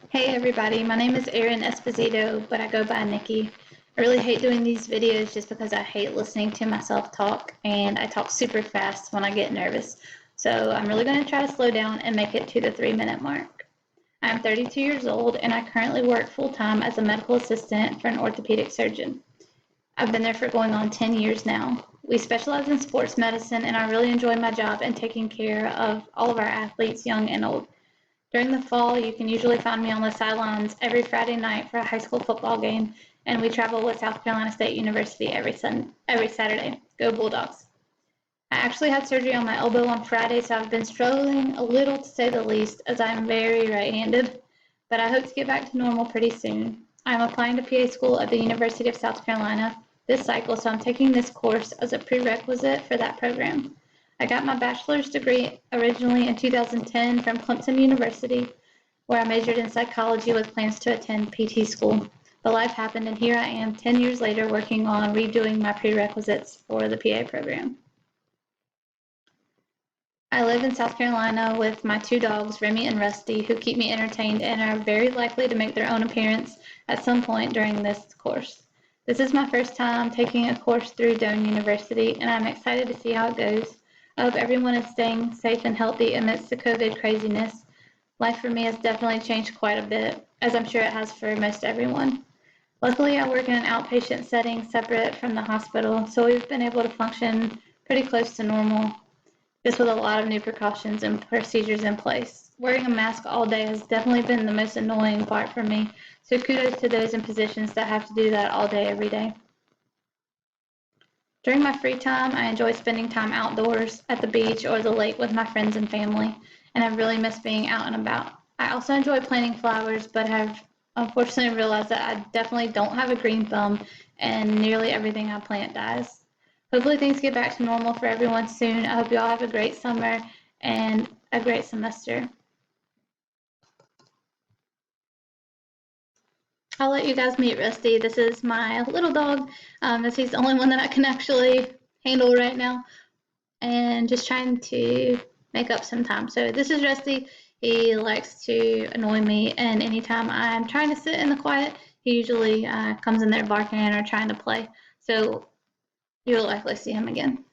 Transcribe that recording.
Hey everybody, my name is Erin Esposito, but I go by Nikki. I really hate doing these videos just because I hate listening to myself talk, and I talk super fast when I get nervous. So I'm really going to try to slow down and make it to the 3-minute mark. I'm 32 years old and I currently work full-time as a medical assistant for an orthopedic surgeon. I've been there for going on 10 years now. We specialize in sports medicine and I really enjoy my job and taking care of all of our athletes, young and old. During the fall, you can usually find me on the sidelines every Friday night for a high school football game, and we travel with South Carolina State University every Saturday. Go Bulldogs. I actually had surgery on my elbow on Friday, so I've been struggling a little to say the least, as I'm very right-handed, but I hope to get back to normal pretty soon. I'm applying to PA school at the University of South Carolina this cycle, so I'm taking this course as a prerequisite for that program. I got my bachelor's degree originally in 2010 from Clemson University, where I majored in psychology with plans to attend PT school. But life happened, and here I am 10 years later working on redoing my prerequisites for the PA program. I live in South Carolina with my two dogs, Remy and Rusty, who keep me entertained and are very likely to make their own appearance at some point during this course. This is my first time taking a course through Doane University, and I'm excited to see how it goes. I hope everyone is staying safe and healthy amidst the COVID craziness. Life for me has definitely changed quite a bit, as I'm sure it has for most everyone. Luckily, I work in an outpatient setting separate from the hospital, so we've been able to function pretty close to normal, just with a lot of new precautions and procedures in place. Wearing a mask all day has definitely been the most annoying part for me, so kudos to those in positions that have to do that all day, every day. During my free time, I enjoy spending time outdoors at the beach or the lake with my friends and family, and I really miss being out and about. I also enjoy planting flowers, but have unfortunately realized that I definitely don't have a green thumb, and nearly everything I plant dies. Hopefully things get back to normal for everyone soon. I hope you all have a great summer and a great semester. I'll let you guys meet Rusty. This is my little dog, as he's the only one that I can actually handle right now, and just trying to make up some time. So this is Rusty. He likes to annoy me, and anytime I'm trying to sit in the quiet, he usually comes in there barking or trying to play. So you'll likely see him again.